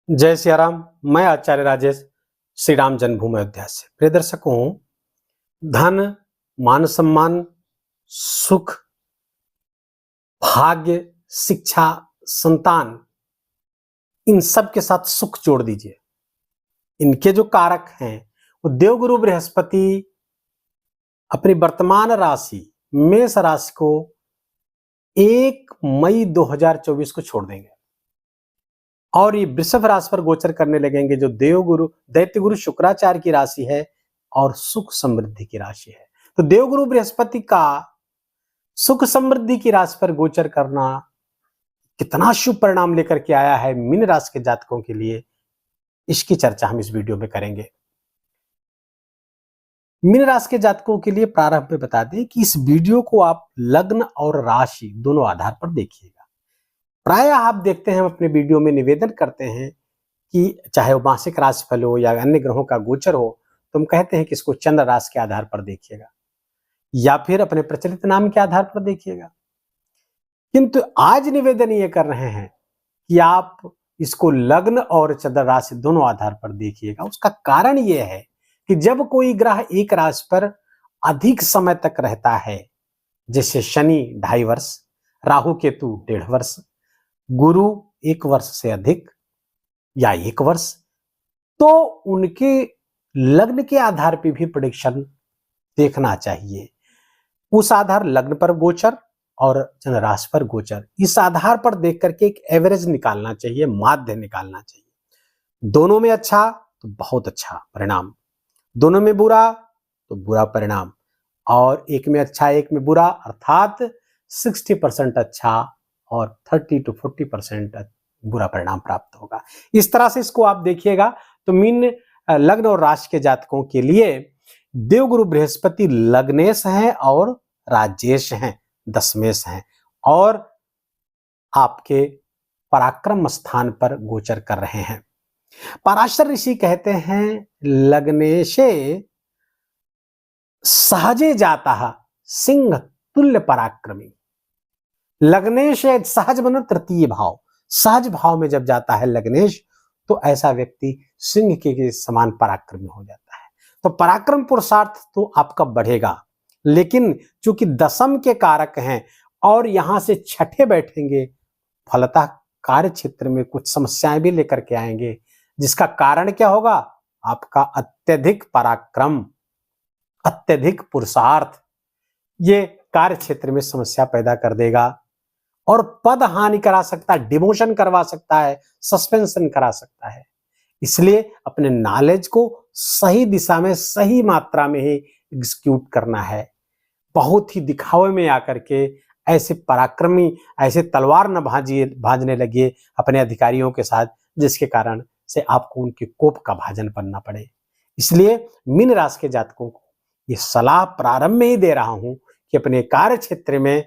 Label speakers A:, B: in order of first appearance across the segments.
A: जय सिया राम। मैं आचार्य राजेश श्री राम जन्मभूमि अयोध्या से। प्रिय दर्शकों, धन, मान सम्मान, सुख, भाग्य, शिक्षा, संतान, इन सब के साथ सुख जोड़ दीजिए। इनके जो कारक हैं वो देवगुरु बृहस्पति अपनी वर्तमान राशि मेष राशि को 1 मई 2024 को छोड़ देंगे और ये वृषभ राशि पर गोचर करने लगेंगे, जो देवगुरु दैत्य गुरु शुक्राचार्य की राशि है और सुख समृद्धि की राशि है। तो देवगुरु बृहस्पति का सुख समृद्धि की राशि पर गोचर करना कितना शुभ परिणाम लेकर के आया है मीन राशि के जातकों के लिए, इसकी चर्चा हम इस वीडियो में करेंगे। मीन राशि के जातकों के लिए प्रारंभ में बता दें कि इस वीडियो को आप लग्न और राशि दोनों आधार पर देखिएगा। प्राय आप देखते हैं, हम अपने वीडियो में निवेदन करते हैं कि चाहे वो मासिक राशिफल हो या अन्य ग्रहों का गोचर हो, तो हम कहते हैं कि इसको चंद्र राशि के आधार पर देखिएगा या फिर अपने प्रचलित नाम के आधार पर देखिएगा। किंतु आज निवेदन ये कर रहे हैं कि आप इसको लग्न और चंद्र राशि दोनों आधार पर देखिएगा। उसका कारण यह है कि जब कोई ग्रह एक राशि पर अधिक समय तक रहता है, जैसे शनि 2.5 वर्ष, राहु केतु 1.5 वर्ष, गुरु 1 वर्ष से अधिक या 1 वर्ष, तो उनके लग्न के आधार पर भी प्रेडिक्शन देखना चाहिए। उस आधार लग्न पर गोचर और चंद्र राशि पर गोचर, इस आधार पर देख करके एक एवरेज निकालना चाहिए, माध्य निकालना चाहिए। दोनों में अच्छा तो बहुत अच्छा परिणाम, दोनों में बुरा तो बुरा परिणाम, और एक में अच्छा एक में बुरा, अर्थात 60% अच्छा और 30 to 40% बुरा परिणाम प्राप्त होगा। इस तरह से इसको आप देखिएगा। तो मीन लग्न और राशि के जातकों के लिए देवगुरु बृहस्पति लग्नेश हैं और राजेश हैं, दशमेश हैं, और आपके पराक्रम स्थान पर गोचर कर रहे हैं। पराशर ऋषि कहते हैं, लग्नेशे सहजे जाता सिंह तुल्य पराक्रमी। लग्नेश सहज बनो तृतीय भाव, सहज भाव में जब जाता है लग्नेश, तो ऐसा व्यक्ति सिंह के समान पराक्रमी हो जाता है। तो पराक्रम पुरुषार्थ तो आपका बढ़ेगा, लेकिन चूंकि दशम के कारक हैं और यहां से छठे बैठेंगे, फलतः कार्य क्षेत्र में कुछ समस्याएं भी लेकर के आएंगे, जिसका कारण क्या होगा? आपका अत्यधिक पराक्रम, अत्यधिक पुरुषार्थ, ये कार्य क्षेत्र में समस्या पैदा कर देगा और पद हानि करा सकता है, डिमोशन करवा सकता है, सस्पेंशन करा सकता है। इसलिए अपने नॉलेज को सही दिशा में, सही मात्रा में ही एग्जीक्यूट करना है। बहुत ही दिखावे में आकर के ऐसे पराक्रमी, ऐसे तलवार न भाजने लगे अपने अधिकारियों के साथ, जिसके कारण से आपको उनके कोप का भाजन बनना पड़े। इसलिए मीन राशि के जातकों को ये सलाह प्रारंभ में ही दे रहा हूं कि अपने कार्य क्षेत्र में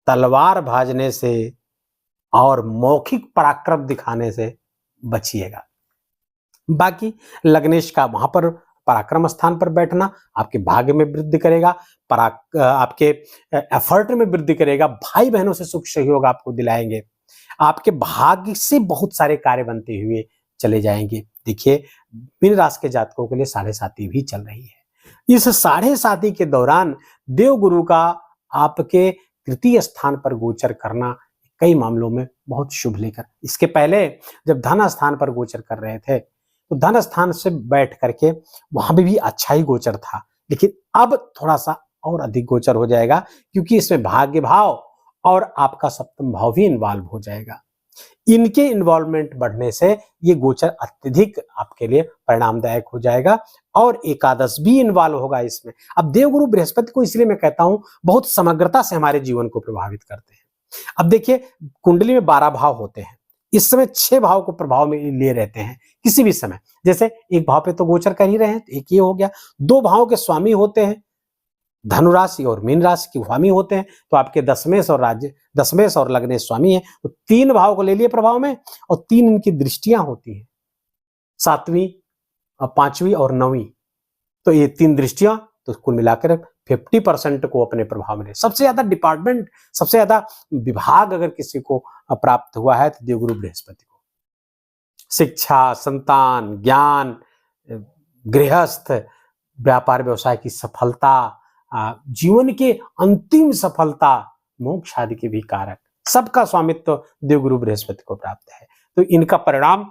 A: तलवार भाजने से और मौखिक पराक्रम दिखाने से बचिएगा। बाकी लग्नेश का वहां पर पराक्रम स्थान पर बैठना आपके भाग्य में वृद्धि करेगा, आपके एफर्ट में वृद्धि करेगा, भाई बहनों से सुख सहयोग आपको दिलाएंगे, आपके भाग्य से बहुत सारे कार्य बनते हुए चले जाएंगे। देखिए, मीन राशि के जातकों के लिए 7.5 भी चल रही है। इस 7.5 के दौरान देवगुरु का आपके तृतीय स्थान पर गोचर करना कई मामलों में बहुत शुभ लेकर, इसके पहले जब धन स्थान पर गोचर कर रहे थे तो धन स्थान से बैठ करके वहां भी अच्छा ही गोचर था, लेकिन अब थोड़ा सा और अधिक गोचर हो जाएगा, क्योंकि इसमें भाग्य भाव और आपका सप्तम भाव भी इन्वॉल्व हो जाएगा। इनके इन्वॉल्वमेंट बढ़ने से ये गोचर अत्यधिक आपके लिए परिणामदायक हो जाएगा और एकादश भी इन्वॉल्व होगा इसमें। अब देवगुरु बृहस्पति को इसलिए मैं कहता हूं, बहुत समग्रता से हमारे जीवन को प्रभावित करते हैं। अब देखिए, कुंडली में 12 भाव होते हैं, इस समय 6 भाव को प्रभाव में लिए रहते हैं किसी भी समय। जैसे एक भाव पे तो गोचर कर ही रहे हैं, एक ये हो गया। 2 भावों के स्वामी होते हैं, धनु राशि और मीन राशि के स्वामी होते हैं, तो आपके दशमेश और लग्नेश स्वामी है, तो 3 भाव को ले लिए प्रभाव में और 3 इनकी दृष्टियां होती हैं, 7वीं, 5वीं और 9वीं। तो ये 3 दृष्टियां तो कुल मिलाकर 50% को अपने प्रभाव में। सबसे ज्यादा डिपार्टमेंट, सबसे ज्यादा विभाग अगर किसी को प्राप्त हुआ है तो देवगुरु बृहस्पति को शिक्षा, संतान, ज्ञान, गृहस्थ, व्यापार व्यवसाय की सफलता, जीवन के अंतिम सफलता, मोक्ष आदि के भी कारक, सबका स्वामित्व देवगुरु बृहस्पति को प्राप्त है। तो इनका परिणाम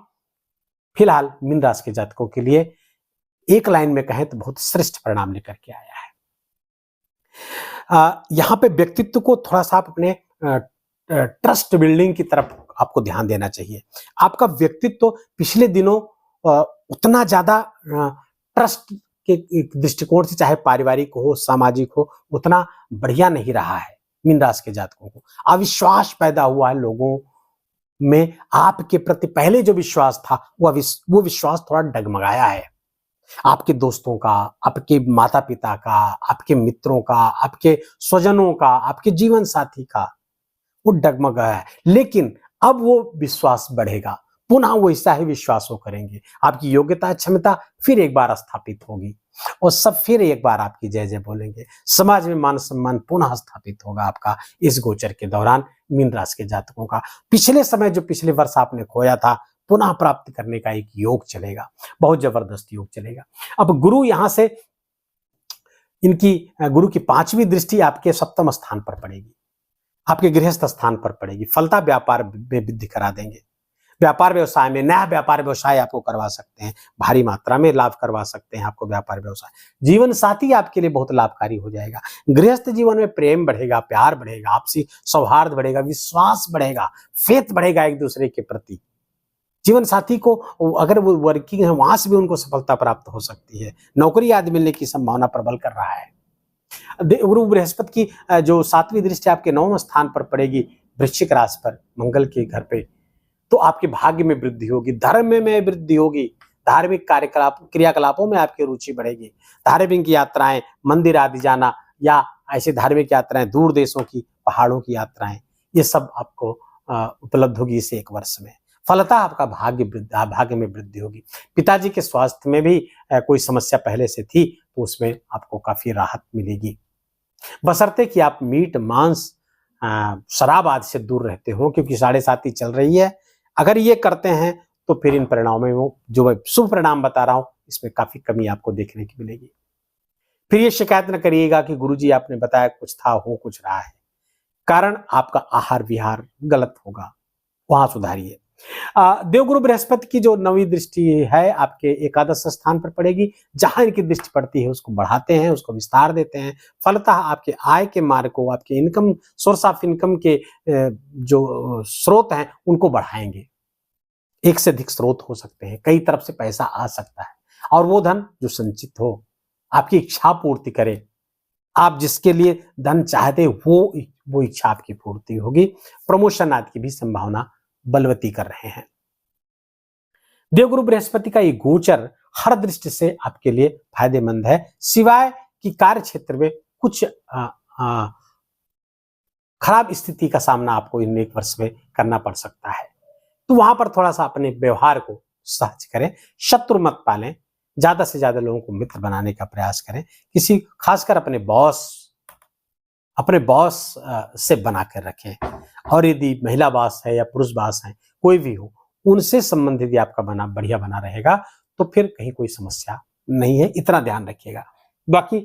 A: फिलहाल मीन राशि के जातकों के लिए एक लाइन में कहें तो बहुत श्रेष्ठ परिणाम लेकर के आया है। यहाँ पे व्यक्तित्व को थोड़ा सा आप अपने ट्रस्ट बिल्डिंग की तरफ आपको ध्यान देना चाहिए। आपका व्यक्तित्व पिछले दिनों उतना ज्यादा ट्रस्ट के दृष्टिकोण से, चाहे पारिवारिक हो, सामाजिक हो, उतना बढ़िया नहीं रहा है। मीन राशि के जातकों को अविश्वास पैदा हुआ है लोगों में। आपके प्रति पहले जो विश्वास था वो विश्वास थोड़ा डगमगाया है। आपके दोस्तों का, आपके माता पिता का, आपके मित्रों का, आपके स्वजनों का, आपके जीवन साथी का, वो डगमगाया है। लेकिन अब वो विश्वास बढ़ेगा, पुनः वो ऐसा ही विश्वास वो करेंगे। आपकी योग्यता, क्षमता फिर एक बार स्थापित होगी और सब फिर एक बार आपकी जय जय बोलेंगे। समाज में मान सम्मान पुनः स्थापित होगा आपका इस गोचर के दौरान। मीन राशि के जातकों का पिछले समय, जो पिछले वर्ष आपने खोया था, पुनः प्राप्त करने का एक योग चलेगा, बहुत जबरदस्त योग चलेगा। अब गुरु यहां से, इनकी गुरु की 5वीं दृष्टि आपके 7वें स्थान पर पड़ेगी, आपके गृहस्थ स्थान पर पड़ेगी। फलता व्यापार में वृद्धि करा देंगे। व्यापार व्यवसाय में नया व्यापार व्यवसाय आपको करवा सकते हैं, भारी मात्रा में लाभ करवा सकते हैं आपको व्यापार व्यवसाय। जीवन साथी आपके लिए बहुत लाभकारी हो जाएगा। गृहस्थ जीवन में प्रेम बढ़ेगा, प्यार बढ़ेगा, आपसी सौहार्द बढ़ेगा, विश्वास बढ़ेगा, फेथ बढ़ेगा एक दूसरे के प्रति। जीवन साथी को अगर वो वर्किंग है, वहां से भी उनको सफलता प्राप्त हो सकती है। नौकरी आदि मिलने की संभावना प्रबल कर रहा है। गुरु बृहस्पति की जो 7वीं दृष्टि आपके 9वें स्थान पर पड़ेगी, वृश्चिक राशि पर, मंगल के घर पे, तो आपके भाग्य में वृद्धि होगी, धर्म में वृद्धि होगी, धार्मिक क्रियाकलापों में आपकी रुचि बढ़ेगी। धार्मिक यात्राएं, मंदिर आदि जाना, या ऐसे धार्मिक यात्राएं, दूर देशों की, पहाड़ों की यात्राएं, ये सब आपको उपलब्ध होगी इस एक वर्ष में। फलतः आपका भाग्य में वृद्धि होगी। पिताजी के स्वास्थ्य में भी कोई समस्या पहले से थी तो उसमें आपको काफी राहत मिलेगी, बशर्ते कि आप मीट, मांस, शराब आदि से दूर रहते हो, क्योंकि 7.5 चल रही है। अगर ये करते हैं तो फिर इन परिणामों में जो मैं शुभ परिणाम बता रहा हूं, इसमें काफी कमी आपको देखने की मिलेगी। फिर ये शिकायत न करिएगा कि गुरुजी आपने बताया कुछ था, हो कुछ रहा है। कारण आपका आहार विहार गलत होगा, वहां सुधारिए। देवगुरु बृहस्पति की जो 9वीं दृष्टि है आपके एकादश स्थान पर पड़ेगी। जहां इनकी दृष्टि पड़ती है उसको बढ़ाते हैं, उसको विस्तार देते हैं। फलतः आपके आय के मार्ग को, आपके इनकम, सोर्स ऑफ इनकम के जो स्रोत हैं उनको बढ़ाएंगे। एक से अधिक स्रोत हो सकते हैं, कई तरफ से पैसा आ सकता है, और वो धन जो संचित हो, आपकी इच्छा पूर्ति करे। आप जिसके लिए धन चाहते वो इच्छा आपकी पूर्ति होगी। प्रमोशन आदि की भी संभावना बलवती कर रहे हैं। देवगुरु बृहस्पति का ये गोचर हर दृष्टि से आपके लिए फायदेमंद है, सिवाय कि कार्य क्षेत्र में कुछ खराब स्थिति का सामना आपको इन एक वर्ष में करना पड़ सकता है। तो वहां पर थोड़ा सा अपने व्यवहार को सहज करें, शत्रु मत पालें, ज्यादा से ज्यादा लोगों को मित्र बनाने का प्रयास करें। किसी खासकर अपने बॉस से बनाकर रखें, और यदि महिला बॉस है या पुरुष बॉस है, कोई भी हो, उनसे संबंधित यदि आपका बढ़िया बना रहेगा तो फिर कहीं कोई समस्या नहीं है, इतना ध्यान रखिएगा। बाकी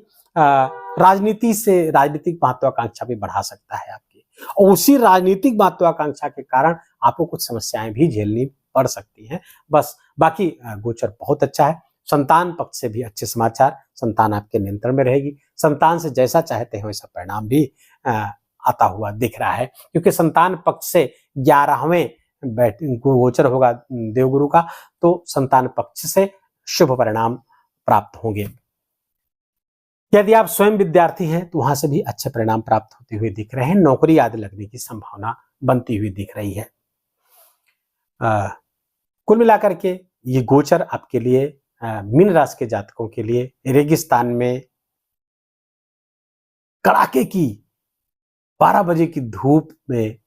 A: राजनीतिक महत्वाकांक्षा भी बढ़ा सकता है आपकी, और उसी राजनीतिक महत्वाकांक्षा के कारण आपको कुछ समस्याएं भी झेलनी पड़ सकती हैं। बस बाकी गोचर बहुत अच्छा है। संतान पक्ष से भी अच्छे समाचार, संतान आपके नियंत्रण में रहेगी। संतान से जैसा चाहते हैं वैसा परिणाम भी आता हुआ दिख रहा है, क्योंकि संतान पक्ष से 11वें गोचर होगा देवगुरु का, तो संतान पक्ष से शुभ परिणाम प्राप्त होंगे। यदि आप स्वयं विद्यार्थी हैं तो वहां से भी अच्छे परिणाम प्राप्त होते हुए दिख रहे हैं। नौकरी आदि लगने की संभावना बनती हुई दिख रही है। कुल मिलाकर के ये गोचर आपके लिए, मीन राशि के जातकों के लिए, रेगिस्तान में कड़ाके की 12 बजे की धूप में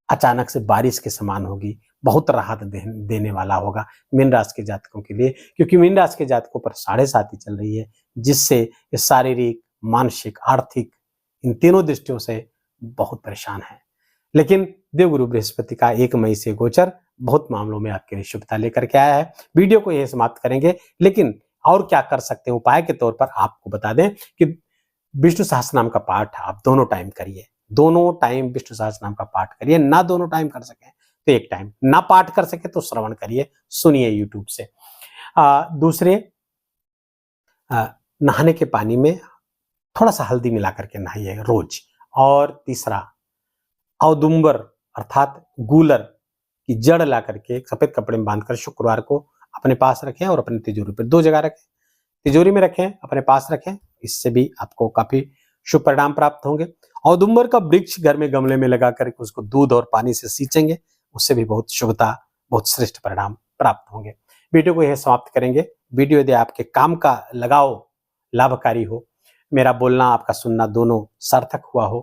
A: अचानक से बारिश के समान होगी, बहुत राहत देने वाला होगा मीन राशि के जातकों के लिए, क्योंकि मीन राशि के जातकों पर 7.5 चल रही है, जिससे ये शारीरिक, मानसिक, आर्थिक, इन तीनों दृष्टियों से बहुत परेशान है। लेकिन देवगुरु बृहस्पति का 1 मई से गोचर बहुत मामलों में आपके लिए शुभता लेकर के आया है। वीडियो को यही समाप्त करेंगे, लेकिन और क्या कर सकते हैं उपाय के तौर पर आपको बता दें कि विष्णु सहस्त्रनाम का पाठ आप दोनों टाइम करिए, दोनों टाइम विष्णु सहस्त्रनाम का पाठ करिए। ना दोनों टाइम कर सके तो एक टाइम, ना पाठ कर सके तो श्रवण करिए, सुनिए यूट्यूब से। दूसरे, नहाने के पानी में थोड़ा सा हल्दी मिला करके नहाइए रोज। और तीसरा, औदुंबर अर्थात गूलर की जड़ ला करके सफेद कपड़े में बांधकर शुक्रवार को अपने पास रखें और अपनी तिजोरी पर 2 जगह रखें, तिजोरी में रखें, अपने पास रखें। इससे भी आपको काफी शुभ परिणाम प्राप्त होंगे। औदुंबर का वृक्ष घर में गमले में लगा करके उसको दूध और पानी से सींचेंगे, उससे भी बहुत शुभता, बहुत श्रेष्ठ परिणाम प्राप्त होंगे। वीडियो को यह समाप्त करेंगे। वीडियो यदि आपके काम का लगाओ, लाभकारी हो, मेरा बोलना आपका सुनना दोनों सार्थक हुआ हो,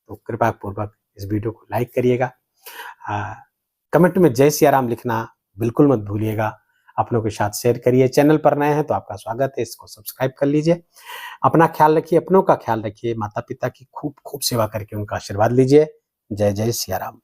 A: तो कृपा पूर्वक इस वीडियो को लाइक करिएगा। कमेंट में जय सिया राम लिखना बिल्कुल मत भूलिएगा। अपनों के साथ शेयर करिए। चैनल पर नए हैं तो आपका स्वागत है, इसको सब्सक्राइब कर लीजिए। अपना ख्याल रखिए, अपनों का ख्याल रखिए। माता पिता की खूब खूब सेवा करके उनका आशीर्वाद लीजिए। जय जय सिया राम।